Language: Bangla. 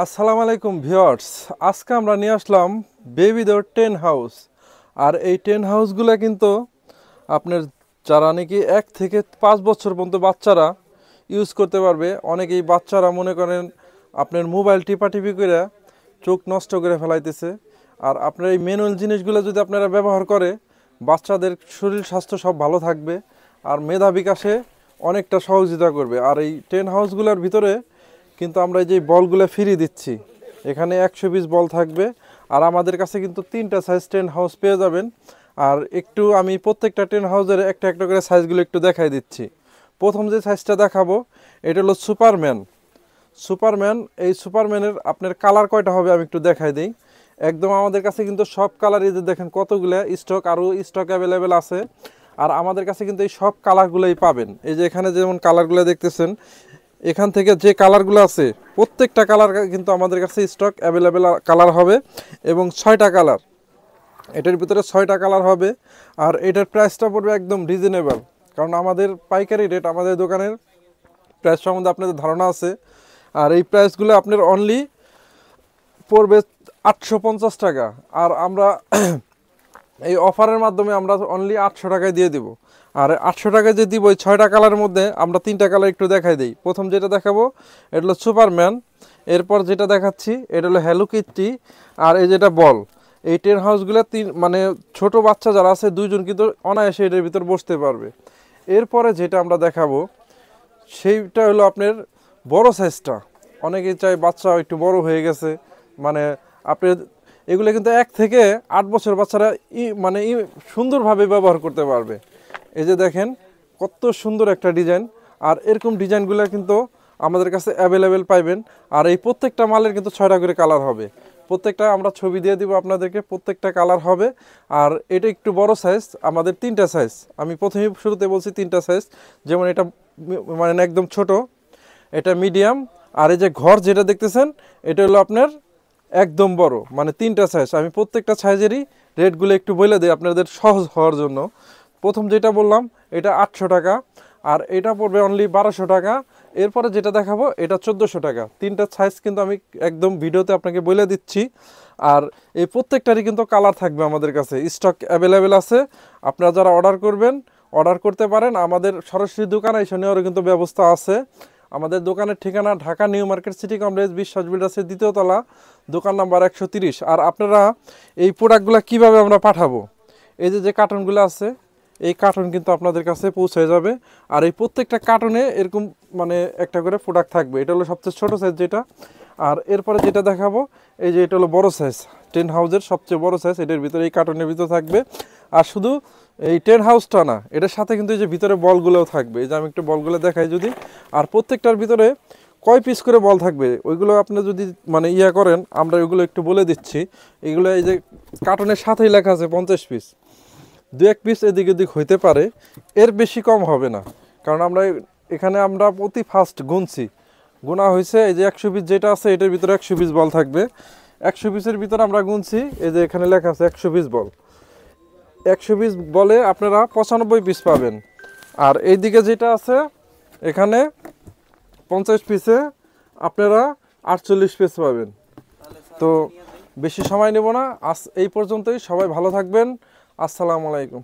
আসসালামু আলাইকুম ভিউয়ার্স। আজকে আমরা নিয়ে আসলাম বেবিদের টেন হাউস। আর এই টেন হাউসগুলো কিন্তু আপনার যারা নাকি 1 থেকে 5 বছর পর্যন্ত বাচ্চারা ইউজ করতে পারবে। অনেকেই বাচ্চারা মনে করেন আপনার মোবাইল টিপাটিপি করে চোখ নষ্ট করে ফেলাইতেছে। আর আপনার এই ম্যানুয়াল জিনিসগুলো যদি আপনারা ব্যবহার করে বাচ্চাদের শরীর স্বাস্থ্য সব ভালো থাকবে আর মেধা বিকাশে অনেকটা সহযোগিতা করবে। আর এই টেন হাউসগুলোর ভিতরে কিন্তু আমরা এই যে বলগুলো ফ্রি দিচ্ছি, এখানে 120 বল থাকবে। আর আমাদের কাছে কিন্তু 3টা সাইজ টেন হাউস পেয়ে যাবেন। আর একটু আমি প্রত্যেকটা টেন হাউসের একটা একটা করে সাইজগুলো একটু দেখাই দিচ্ছি। প্রথম যে সাইজটা দেখাবো এটা হলো সুপারম্যান। এই সুপারম্যানের আপনার কালার কয়টা হবে আমি একটু দেখাই দিই। একদম আমাদের কাছে কিন্তু সব কালারই যে দেখেন কতগুলো স্টক, আরও স্টক অ্যাভেলেবেল আছে। আর আমাদের কাছে কিন্তু এই সব কালারগুলোই পাবেন। এই যে এখানে যেমন কালারগুলো দেখতেছেন, এখান থেকে যে কালারগুলো আছে প্রত্যেকটা কালার কিন্তু আমাদের কাছে স্টক অ্যাভেলেবেল কালার হবে এবং 6টা কালার, এটার ভিতরে 6টা কালার হবে। আর এটার প্রাইসটা পড়বে একদম রিজনেবল, কারণ আমাদের পাইকারি রেট, আমাদের দোকানের প্রাইস সম্বন্ধে আপনাদের ধারণা আছে। আর এই প্রাইসগুলো আপনার অনলি পড়বে 850 টাকা। আর আমরা এই অফারের মাধ্যমে আমরা অনলি 800 টাকায় দিয়ে দিব। আর 800 টাকায় যে দিব ওই 6টা কালারের মধ্যে আমরা 3টা কালার একটু দেখাই দিই। প্রথম যেটা দেখাবো এটা হলো সুপারম্যান, এরপর যেটা দেখাচ্ছি এটা হলো হ্যালো কিটি, আর এই যেটা বল। এই টেন হাউসগুলো মানে ছোট বাচ্চা যারা আছে 2জন কিন্তু অনায়াসে এটার ভিতর বসতে পারবে। এরপরে যেটা আমরা দেখাবো সেইটা হলো আপনার বড় সাইজটা। অনেকেই চাই বাচ্চা একটু বড় হয়ে গেছে, মানে আপনি এগুলো কিন্তু 1 থেকে 8 বছর বাচ্চারা সুন্দরভাবে ব্যবহার করতে পারবে। এই যে দেখেন কত সুন্দর একটা ডিজাইন। আর এরকম ডিজাইনগুলো কিন্তু আমাদের কাছে অ্যাভেলেবেল পাইবেন। আর এই প্রত্যেকটা মালের কিন্তু 6টা করে কালার হবে। প্রত্যেকটা আমরা ছবি দিয়ে দিব আপনাদেরকে, প্রত্যেকটা কালার হবে। আর এটা একটু বড় সাইজ, আমাদের 3টা সাইজ। আমি প্রথমেই শুরুতে বলছি 3টা সাইজ, যেমন এটা মানে একদম ছোট, এটা মিডিয়াম, আর এই যে ঘর যেটা দেখতেছেন এটা হলো আপনার একদম বড়, মানে 3টা সাইজ। আমি প্রত্যেকটা সাইজেরই রেটগুলো একটু বলে দিই আপনাদের সহজ হওয়ার জন্য। প্রথম যেটা বললাম এটা 800 টাকা, আর এটা পড়বে অনলি 1200 টাকা। এরপরে যেটা দেখাবো এটা 1400 টাকা। 3টা সাইজ কিন্তু আমি একদম ভিডিওতে আপনাকে বলে দিচ্ছি। আর এই প্রত্যেকটারই কিন্তু কালার থাকবে আমাদের কাছে, স্টক অ্যাভেলেবেল আছে। আপনারা যারা অর্ডার করবেন অর্ডার করতে পারেন, আমাদের সরাসরি দোকানে এসে নেওয়ারও কিন্তু ব্যবস্থা আছে। আমাদের দোকানের ঠিকানা Dhaka new market city complex, বিশ্বাস বিল্ডার্সের 2য় তলা, দোকান নাম্বার 130। আর আপনারা এই প্রোডাক্টগুলো কিভাবে আমরা পাঠাবো, এই যে যে কার্টুনগুলো আছে এই কার্টুন কিন্তু আপনাদের কাছে পৌঁছে যাবে। আর এই প্রত্যেকটা কার্টুনে এরকম মানে একটা করে প্রোডাক্ট থাকবে। এটা হলো সবচেয়ে ছোটো সাইজ যেটা। আর এরপরে যেটা দেখাবো এই যে এটা হলো বড় সাইজ, টেন হাউসের সবচেয়ে বড় সাইজ, এটার ভিতরে এই কার্টুনের ভিতরে থাকবে। আর শুধু এই টেন হাউসটা না, এটার সাথে কিন্তু এই যে ভিতরে বলগুলোও থাকবে। এই যে আমি একটু বলগুলো দেখাই যদি। আর প্রত্যেকটার ভিতরে কয় পিস করে বল থাকবে ওইগুলো আপনি যদি মানে করেন, আমরা ওইগুলো একটু বলে দিচ্ছি। এগুলো এই যে কার্টুনের সাথেই লেখা আছে 50 পিস, 2-1 পিস এদিক ওদিক হইতে পারে, এর বেশি কম হবে না। কারণ আমরা এখানে আমরা প্রতি ফার্স্ট গুনছি, গোনা হয়েছে এই যে 100 পিস যেটা আছে এটার ভিতরে 100 পিস বল থাকবে। 100 পিসের ভিতরে আমরা গুনছি, এই যে এখানে লেখা আছে 100 পিস বল। 100 পিস বলে আপনারা 95 পিস পাবেন। আর এইদিকে যেটা আছে এখানে 50 পিসে আপনারা 48 পিস পাবেন। তো বেশি সময় নেব না, আজ এই পর্যন্তই। সবাই ভালো থাকবেন। আসসালামু আলাইকুম।